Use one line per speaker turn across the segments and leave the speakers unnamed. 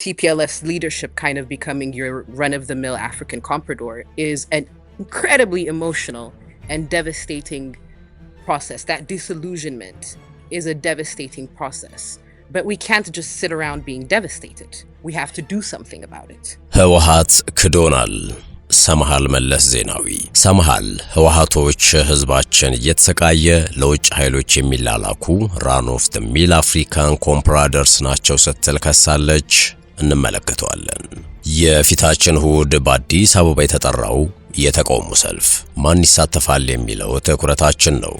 TPLF's leadership kind of becoming your run-of-the-mill African comprador is an incredibly emotional and devastating process. That disillusionment is a devastating process. But we can't just sit around being devastated. We have to do something about it.
ህወሓት ክዶናል። ሰምሃል መለስ ዜናዊ ሰምሃል ህወሓቶች ህዝባችን እየተሰቃየ ለውጭ ኃይሎች የሚላላኩ ራን ኦፍ ዘ ሚል አፍሪካን ኮምፕራደርስ ናቸው ስትል ከሳለች። እንመለከተዋለን። የፊታችን እሁድ በአዲስ አበባ የተጠራው የተቃውሞ ሰልፍ ማን ይሳተፋል የሚለው ትኩረታችን ነው።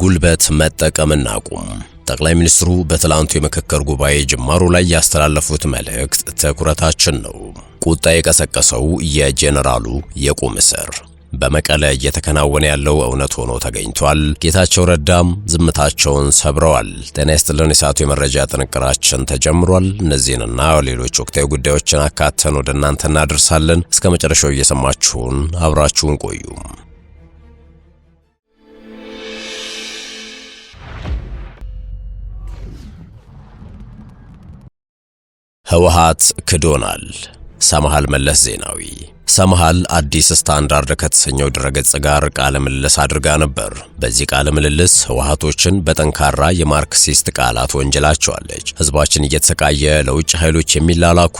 ጉልበት መጠቀም እናቁም። ጠቅላይ ሚኒስትሩ በትላንቱ የምክክር ጉባኤ ጅማሩ ላይ ያስተላለፉት መልእክት ትኩረታችን ነው። ቁጣ የቀሰቀሰው የጄኔራሉ የቁም እስር በመቀለ እየተከናወነ ያለው እውነት ሆኖ ተገኝቷል። ጌታቸው ረዳም ዝምታቸውን ሰብረዋል። ጤና ይስጥልን። የሰዓቱ የመረጃ ጥንቅራችን ተጀምሯል። እነዚህንና ሌሎች ወቅታዊ ጉዳዮችን አካተን ወደ እናንተ እናደርሳለን። እስከ መጨረሻው እየሰማችሁን አብራችሁን ቆዩ። ህወሓት ክዶናል። ሰምሃል መለስ ዜናዊ ሰምሃል አዲስ ስታንዳርድ ከተሰኘው ድረገጽ ጋር ቃለ ምልልስ አድርጋ ነበር። በዚህ ቃለ ምልልስ ህወሓቶችን በጠንካራ የማርክሲስት ቃላት ወንጀላቸዋለች። ህዝባችን እየተሰቃየ ለውጭ ኃይሎች የሚላላኩ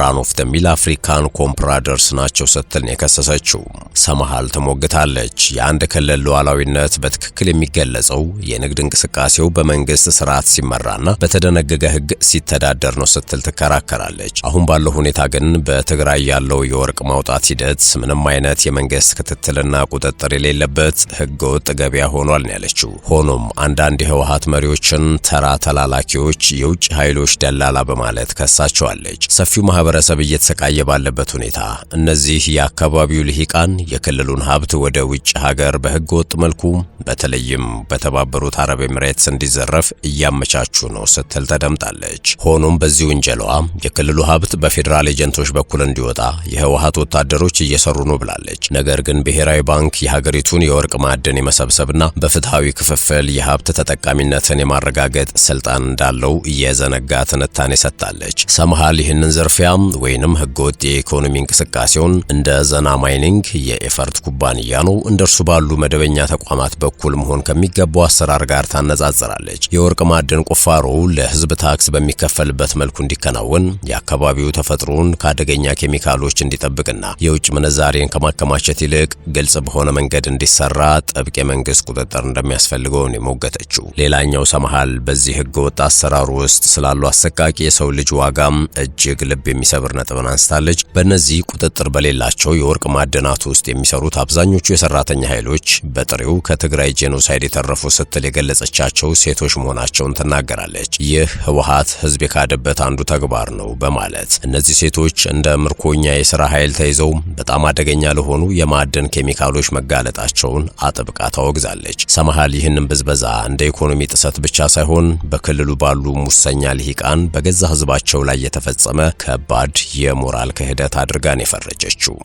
ራን ኦፍ ዘ ሚል አፍሪካን ኮምፕራደርስ ናቸው ስትል የከሰሰችው ሰምሃል ተሞግታለች። የአንድ ክልል ሉዓላዊነት በትክክል የሚገለጸው የንግድ እንቅስቃሴው በመንግስት ስርዓት ሲመራና በተደነገገ ህግ ሲተዳደር ነው ስትል ትከራከራለች። አሁን ባለው ሁኔታ ግን በትግራይ ያለው የወርቅ ማውጣት ሂደት ምንም አይነት የመንግስት ክትትልና ቁጥጥር የሌለበት ህገወጥ ገበያ ሆኗል ያለችው። ሆኖም አንዳንድ የህወሓት መሪዎችን ተራ ተላላኪዎች የውጭ ኃይሎች ደላላ በማለት ከሳቸዋለች። ሰፊው ማህበረሰብ እየተሰቃየ ባለበት ሁኔታ እነዚህ የአካባቢው ልሂቃን የክልሉን ሀብት ወደ ውጭ ሀገር በህገወጥ መልኩ በተለይም በተባበሩት አረብ ኤሚሬትስ እንዲዘረፍ እያመቻቹ ነው ስትል ተደምጣለች። ሆኖም በዚህ ውንጀላዋ የክልሉ ሀብት በፌዴራል ኤጀንቶች በኩል እንዲወጣ የህወሓት ወታደሮች እየሰሩ ነው ብላለች። ነገር ግን ብሔራዊ ባንክ የሀገሪቱን የወርቅ ማዕድን የመሰብሰብና በፍትሃዊ ክፍፍል የሀብት ተጠቃሚነትን የማረጋገጥ ስልጣን እንዳለው እየዘነጋ ትንታኔ ሰጥታለች። ሰምሃል ይህንን ዝርፊያ ወይንም ህገወጥ የኢኮኖሚ እንቅስቃሴውን እንደ ዘና ማይኒንግ የኤፈርት ኩባንያ ነው እንደርሱ ባሉ መደበኛ ተቋማት በኩል መሆን ከሚገባው አሰራር ጋር ታነጻጽራለች። የወርቅ ማዕድን ቁፋሮ ለህዝብ ታክስ በሚከፈልበት መልኩ እንዲከናወን የአካባቢው ተፈጥሮን ከአደገኛ ኬሚካሎች እንዲጠብቅና የውጭ ምንዛሬን ከማከማቸት ይልቅ ግልጽ በሆነ መንገድ እንዲሰራ ጥብቅ የመንግስት ቁጥጥር እንደሚያስፈልገው ነው የሞገተችው። ሌላኛው ሰምሃል በዚህ ህገወጥ አሰራር ውስጥ ስላሉ አሰቃቂ የሰው ልጅ ዋጋም እጅግ ልብ የሚሰብር ነጥብን አንስታለች። በእነዚህ ቁጥጥር በሌላቸው የወርቅ ማዕድናት ውስጥ የሚሰሩት አብዛኞቹ የሰራተኛ ኃይሎች በጥሬው ከትግራይ ጄኖሳይድ የተረፉ ስትል የገለጸቻቸው ሴቶች መሆናቸውን ትናገራለች። ይህ ህወሓት ህዝብ የካደበት አንዱ ተግባር ነው በማለት እነዚህ ሴቶች እንደ ምርኮኛ የሥራ ኃይል ተይዘው በጣም አደገኛ ለሆኑ የማዕድን ኬሚካሎች መጋለጣቸውን አጥብቃ ታወግዛለች። ሰምሃል ይህንን ብዝበዛ እንደ ኢኮኖሚ ጥሰት ብቻ ሳይሆን በክልሉ ባሉ ሙሰኛ ልሂቃን በገዛ ህዝባቸው ላይ የተፈጸመ ከባድ የሞራል ክህደት አድርጋን የፈረጀችው።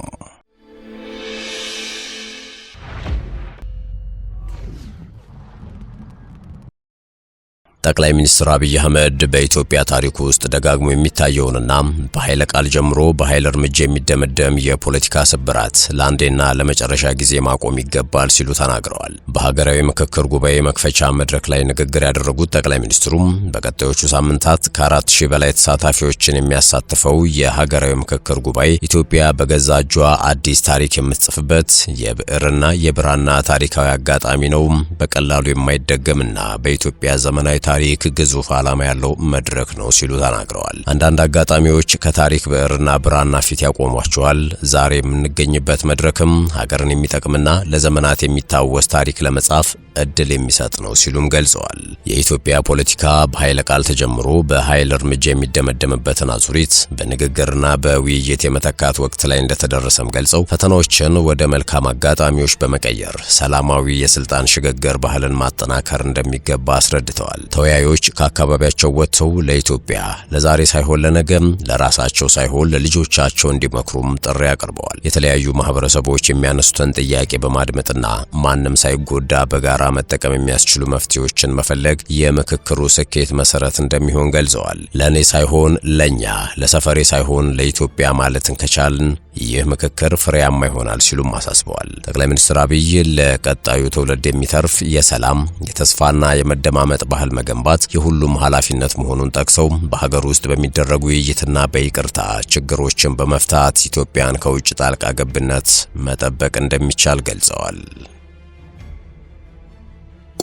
ጠቅላይ ሚኒስትር አብይ አህመድ በኢትዮጵያ ታሪክ ውስጥ ደጋግሞ የሚታየውንና በኃይለ ቃል ጀምሮ በኃይል እርምጃ የሚደመደም የፖለቲካ ስብራት ለአንዴና ለመጨረሻ ጊዜ ማቆም ይገባል ሲሉ ተናግረዋል። በሀገራዊ ምክክር ጉባኤ መክፈቻ መድረክ ላይ ንግግር ያደረጉት ጠቅላይ ሚኒስትሩም በቀጣዮቹ ሳምንታት ከ4000 በላይ ተሳታፊዎችን የሚያሳትፈው የሀገራዊ ምክክር ጉባኤ ኢትዮጵያ በገዛ እጇ አዲስ ታሪክ የምትጽፍበት የብዕርና የብራና ታሪካዊ አጋጣሚ ነው፣ በቀላሉ የማይደገምና በኢትዮጵያ ዘመናዊ ታሪክ ግዙፍ ዓላማ ያለው መድረክ ነው ሲሉ ተናግረዋል። አንዳንድ አጋጣሚዎች ከታሪክ ብዕርና ብራና ፊት ያቆሟቸዋል። ዛሬ የምንገኝበት መድረክም ሀገርን የሚጠቅምና ለዘመናት የሚታወስ ታሪክ ለመጻፍ እድል የሚሰጥ ነው ሲሉም ገልጸዋል። የኢትዮጵያ ፖለቲካ በኃይለ ቃል ተጀምሮ በኃይል እርምጃ የሚደመደምበትን አዙሪት በንግግርና በውይይት የመተካት ወቅት ላይ እንደተደረሰም ገልጸው ፈተናዎችን ወደ መልካም አጋጣሚዎች በመቀየር ሰላማዊ የስልጣን ሽግግር ባህልን ማጠናከር እንደሚገባ አስረድተዋል። ተወያዮች ከአካባቢያቸው ወጥተው ለኢትዮጵያ ለዛሬ ሳይሆን ለነገም ለራሳቸው ሳይሆን ለልጆቻቸው እንዲመክሩም ጥሪ አቅርበዋል። የተለያዩ ማህበረሰቦች የሚያነሱትን ጥያቄ በማድመጥና ማንም ሳይጎዳ በጋራ መጠቀም የሚያስችሉ መፍትሄዎችን መፈለግ የምክክሩ ስኬት መሰረት እንደሚሆን ገልጸዋል። ለኔ ሳይሆን ለኛ፣ ለሰፈሬ ሳይሆን ለኢትዮጵያ ማለትን ከቻልን ይህ ምክክር ፍሬያማ ይሆናል ሲሉም አሳስበዋል። ጠቅላይ ሚኒስትር አብይ ለቀጣዩ ትውልድ የሚተርፍ የሰላም የተስፋና የመደማመጥ ባህል መገንባት የሁሉም ኃላፊነት መሆኑን ጠቅሰው በሀገር ውስጥ በሚደረጉ ውይይትና በይቅርታ ችግሮችን በመፍታት ኢትዮጵያን ከውጭ ጣልቃ ገብነት መጠበቅ እንደሚቻል ገልጸዋል።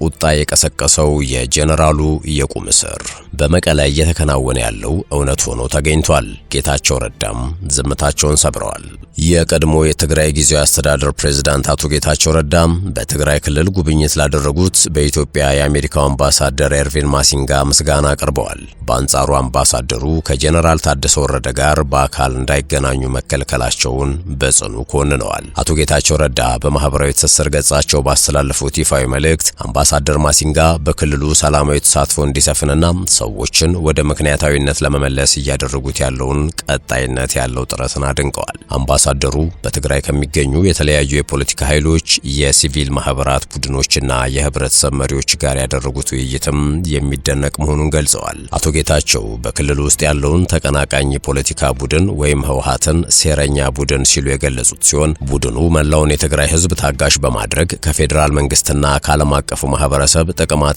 ቁጣ የቀሰቀሰው የጄኔራሉ የቁም እስር በመቀለ እየተከናወነ ያለው እውነት ሆኖ ተገኝቷል። ጌታቸው ረዳም ዝምታቸውን ሰብረዋል። የቀድሞ የትግራይ ጊዜያዊ አስተዳደር ፕሬዝዳንት አቶ ጌታቸው ረዳም በትግራይ ክልል ጉብኝት ላደረጉት በኢትዮጵያ የአሜሪካው አምባሳደር ኤርቪን ማሲንጋ ምስጋና አቅርበዋል። በአንጻሩ አምባሳደሩ ከጄኔራል ታደሰ ወረደ ጋር በአካል እንዳይገናኙ መከልከላቸውን በጽኑ ኮንነዋል። አቶ ጌታቸው ረዳ በማህበራዊ ትስስር ገጻቸው ባስተላለፉት ይፋዊ መልእክት አምባሳደር ማሲንጋ በክልሉ ሰላማዊ ተሳትፎ እንዲሰፍንና ሰዎችን ወደ ምክንያታዊነት ለመመለስ እያደረጉት ያለውን ቀጣይነት ያለው ጥረትን አድንቀዋል። አምባሳደሩ በትግራይ ከሚገኙ የተለያዩ የፖለቲካ ኃይሎች፣ የሲቪል ማህበራት ቡድኖችና የህብረተሰብ መሪዎች ጋር ያደረጉት ውይይትም የሚደነቅ መሆኑን ገልጸዋል። አቶ ጌታቸው በክልሉ ውስጥ ያለውን ተቀናቃኝ የፖለቲካ ቡድን ወይም ህወሓትን ሴረኛ ቡድን ሲሉ የገለጹት ሲሆን ቡድኑ መላውን የትግራይ ህዝብ ታጋሽ በማድረግ ከፌዴራል መንግስትና ከዓለም አቀፉ ማህበረሰብ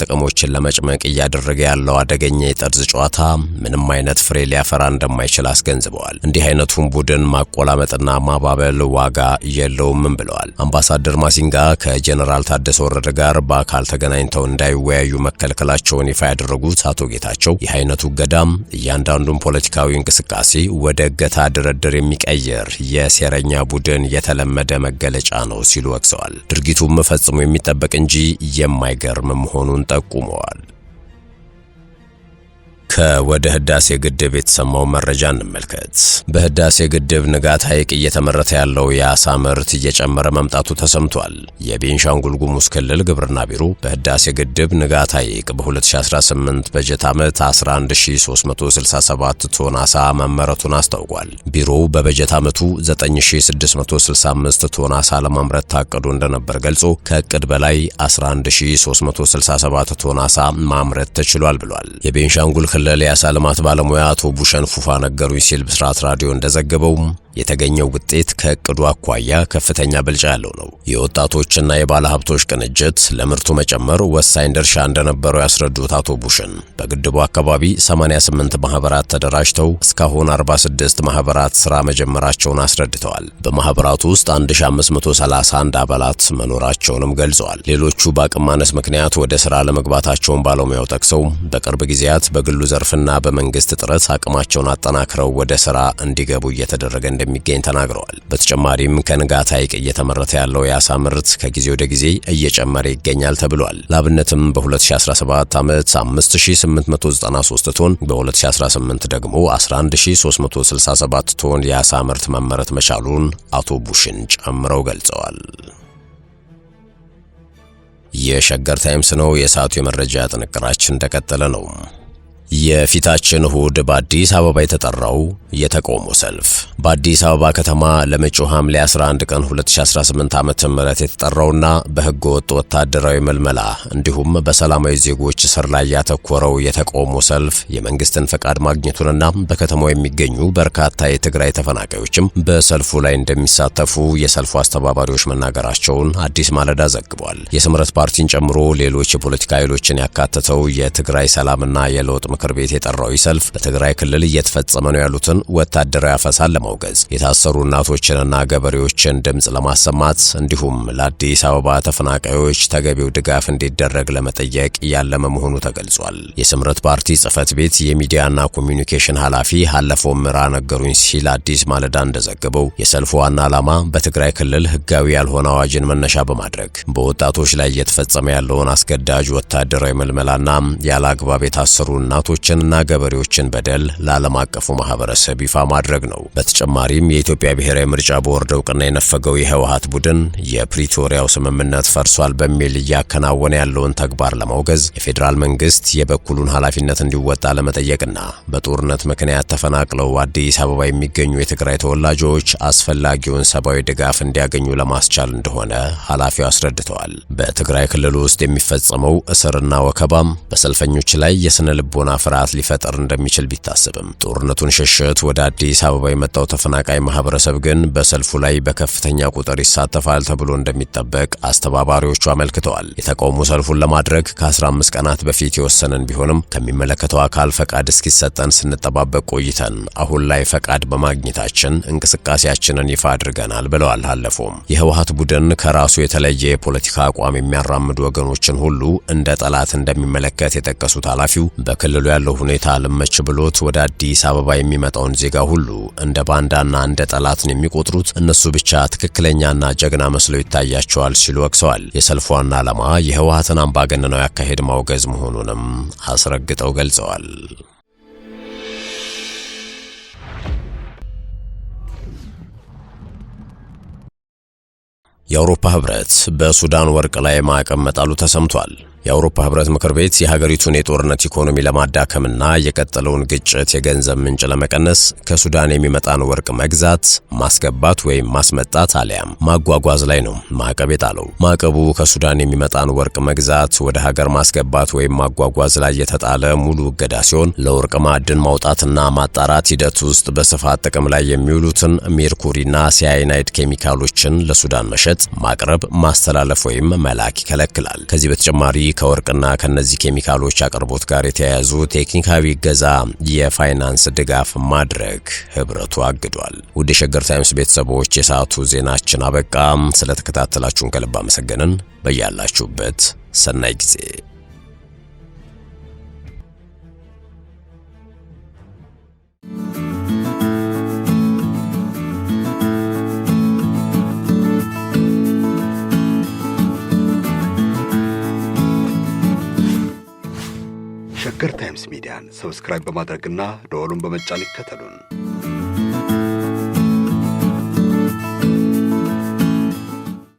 ጥቅሞችን ለመጭመቅ እያደረገ ያለው አደገኛ የጠርዝ ጨዋታ ምንም አይነት ፍሬ ሊያፈራ እንደማይችል አስገንዝበዋል። እንዲህ አይነቱን ቡድን ማቆላመጥና ማባበል ዋጋ የለውም ብለዋል። አምባሳደር ማሲንጋ ከጄኔራል ታደሰ ወረደ ጋር በአካል ተገናኝተው እንዳይወያዩ መከልከላቸውን ይፋ ያደረጉት አቶ ጌታቸው ይህ አይነቱ ገዳም እያንዳንዱን ፖለቲካዊ እንቅስቃሴ ወደ እገታ ድርድር የሚቀየር የሴረኛ ቡድን የተለመደ መገለጫ ነው ሲሉ ወቅሰዋል። ድርጊቱም ፈጽሞ የሚጠበቅ እንጂ የማይገርም መሆኑን ጠቁመዋል። ከወደ ህዳሴ ግድብ የተሰማው መረጃ እንመልከት። በህዳሴ ግድብ ንጋት ሐይቅ እየተመረተ ያለው የአሳ ምርት እየጨመረ መምጣቱ ተሰምቷል። የቤንሻንጉል ጉሙዝ ክልል ግብርና ቢሮ በህዳሴ ግድብ ንጋት ሐይቅ በ2018 በጀት ዓመት 11367 ቶን አሳ መመረቱን አስታውቋል። ቢሮው በበጀት ዓመቱ 9665 ቶን አሳ ለማምረት ታቅዶ እንደነበር ገልጾ ከእቅድ በላይ 11367 ቶን አሳ ማምረት ተችሏል ብሏል። የቤንሻንጉል ክልል የአሳ ልማት ባለሙያ አቶ ቡሸን ፉፋ ነገሩኝ ሲል ብስራት ራዲዮ እንደዘገበው የተገኘው ውጤት ከእቅዱ አኳያ ከፍተኛ ብልጫ ያለው ነው። የወጣቶችና የባለ ሀብቶች ቅንጅት ለምርቱ መጨመር ወሳኝ ድርሻ እንደነበረው ያስረዱት አቶ ቡሽን በግድቡ አካባቢ 88 ማህበራት ተደራጅተው እስካሁን 46 ማህበራት ስራ መጀመራቸውን አስረድተዋል። በማህበራቱ ውስጥ 1531 አባላት መኖራቸውንም ገልጸዋል። ሌሎቹ በአቅም ማነስ ምክንያት ወደ ስራ ለመግባታቸውን ባለሙያው ጠቅሰው በቅርብ ጊዜያት በግሉ ዘርፍና በመንግስት ጥረት አቅማቸውን አጠናክረው ወደ ስራ እንዲገቡ እየተደረገ እንደሚገኝ ተናግረዋል። በተጨማሪም ከንጋት ሐይቅ እየተመረተ ያለው የአሳ ምርት ከጊዜ ወደ ጊዜ እየጨመረ ይገኛል ተብሏል። ላብነትም በ2017 ዓመት 5893 ቶን፣ በ2018 ደግሞ 11367 ቶን የአሳ ምርት መመረት መቻሉን አቶ ቡሽን ጨምረው ገልጸዋል። የሸገር ታይምስ ነው። የሰዓቱ የመረጃ ጥንቅራችን እንደቀጠለ ነው። የፊታችን እሁድ በአዲስ አበባ የተጠራው የተቃውሞ ሰልፍ በአዲስ አበባ ከተማ ለመጪው ሐምሌ 11 ቀን 2018 ዓ.ም የተጠራውና በሕገ ወጥ ወታደራዊ መልመላ እንዲሁም በሰላማዊ ዜጎች ስር ላይ ያተኮረው የተቃውሞ ሰልፍ የመንግስትን ፈቃድ ማግኘቱንና በከተማው የሚገኙ በርካታ የትግራይ ተፈናቃዮችም በሰልፉ ላይ እንደሚሳተፉ የሰልፉ አስተባባሪዎች መናገራቸውን አዲስ ማለዳ ዘግቧል። የስምረት ፓርቲን ጨምሮ ሌሎች የፖለቲካ ኃይሎችን ያካተተው የትግራይ ሰላምና የለውጥ ምክር ቤት የጠራው ሰልፍ በትግራይ ክልል እየተፈጸመ ነው ያሉትን ወታደራዊ አፈሳን ለማውገዝ የታሰሩ እናቶችንና ገበሬዎችን ድምጽ ለማሰማት እንዲሁም ለአዲስ አበባ ተፈናቃዮች ተገቢው ድጋፍ እንዲደረግ ለመጠየቅ ያለመ መሆኑ ተገልጿል። የስምረት ፓርቲ ጽህፈት ቤት የሚዲያና ኮሚኒኬሽን ኃላፊ ሀለፎም ምራ ነገሩኝ ሲል አዲስ ማለዳ እንደዘገበው የሰልፉ ዋና ዓላማ በትግራይ ክልል ህጋዊ ያልሆነ አዋጅን መነሻ በማድረግ በወጣቶች ላይ እየተፈጸመ ያለውን አስገዳጅ ወታደራዊ መልመላና ያለ አግባብ የታሰሩ እናቶች የወጣቶችንና ገበሬዎችን በደል ለዓለም አቀፉ ማህበረሰብ ይፋ ማድረግ ነው። በተጨማሪም የኢትዮጵያ ብሔራዊ ምርጫ ቦርድ እውቅና የነፈገው የህወሓት ቡድን የፕሪቶሪያው ስምምነት ፈርሷል በሚል እያከናወነ ያለውን ተግባር ለማውገዝ የፌዴራል መንግስት የበኩሉን ኃላፊነት እንዲወጣ ለመጠየቅና በጦርነት ምክንያት ተፈናቅለው አዲስ አበባ የሚገኙ የትግራይ ተወላጆች አስፈላጊውን ሰብአዊ ድጋፍ እንዲያገኙ ለማስቻል እንደሆነ ኃላፊው አስረድተዋል። በትግራይ ክልል ውስጥ የሚፈጸመው እስርና ወከባም በሰልፈኞች ላይ የስነ ልቦና ፍርሃት ሊፈጠር እንደሚችል ቢታሰብም ጦርነቱን ሸሽቶ ወደ አዲስ አበባ የመጣው ተፈናቃይ ማህበረሰብ ግን በሰልፉ ላይ በከፍተኛ ቁጥር ይሳተፋል ተብሎ እንደሚጠበቅ አስተባባሪዎቹ አመልክተዋል። የተቃውሞ ሰልፉን ለማድረግ ከ15 ቀናት በፊት የወሰነን ቢሆንም ከሚመለከተው አካል ፈቃድ እስኪሰጠን ስንጠባበቅ ቆይተን አሁን ላይ ፈቃድ በማግኘታችን እንቅስቃሴያችንን ይፋ አድርገናል ብለዋል። አለፉም የህወሓት ቡድን ከራሱ የተለየ የፖለቲካ አቋም የሚያራምዱ ወገኖችን ሁሉ እንደ ጠላት እንደሚመለከት የጠቀሱት ኃላፊው በክልሉ ያለው ሁኔታ አልመች ብሎት ወደ አዲስ አበባ የሚመጣውን ዜጋ ሁሉ እንደ ባንዳና እንደ ጠላትን የሚቆጥሩት እነሱ ብቻ ትክክለኛና ጀግና መስለው ይታያቸዋል ሲሉ ወቅሰዋል። የሰልፉ ዋና ዓላማ የህወሓትን አምባገነናዊ አካሄድ ማውገዝ መሆኑንም አስረግጠው ገልጸዋል። የአውሮፓ ህብረት በሱዳን ወርቅ ላይ ማዕቀብ መጣሉ ተሰምቷል። የአውሮፓ ህብረት ምክር ቤት የሀገሪቱን የጦርነት ኢኮኖሚ ለማዳከምና የቀጠለውን ግጭት የገንዘብ ምንጭ ለመቀነስ ከሱዳን የሚመጣን ወርቅ መግዛት፣ ማስገባት ወይም ማስመጣት አሊያም ማጓጓዝ ላይ ነው ማዕቀብ የጣለው። ማዕቀቡ ከሱዳን የሚመጣን ወርቅ መግዛት፣ ወደ ሀገር ማስገባት ወይም ማጓጓዝ ላይ የተጣለ ሙሉ እገዳ ሲሆን ለወርቅ ማዕድን ማውጣትና ማጣራት ሂደት ውስጥ በስፋት ጥቅም ላይ የሚውሉትን ሜርኩሪና ሲያይናይድ ኬሚካሎችን ለሱዳን መሸጥ፣ ማቅረብ፣ ማስተላለፍ ወይም መላክ ይከለክላል። ከዚህ በተጨማሪ ከወርቅና ከነዚህ ኬሚካሎች አቅርቦት ጋር የተያያዙ ቴክኒካዊ ገዛ፣ የፋይናንስ ድጋፍ ማድረግ ህብረቱ አግዷል። ውድ የሸገር ታይምስ ቤተሰቦች የሰዓቱ ዜናችን አበቃ። ስለተከታተላችሁን ከልብ አመሰገንን። በያላችሁበት ሰናይ ጊዜ
ሸገር ታይምስ ሚዲያን ሰብስክራይብ በማድረግና ደወሉን በመጫን ይከተሉን።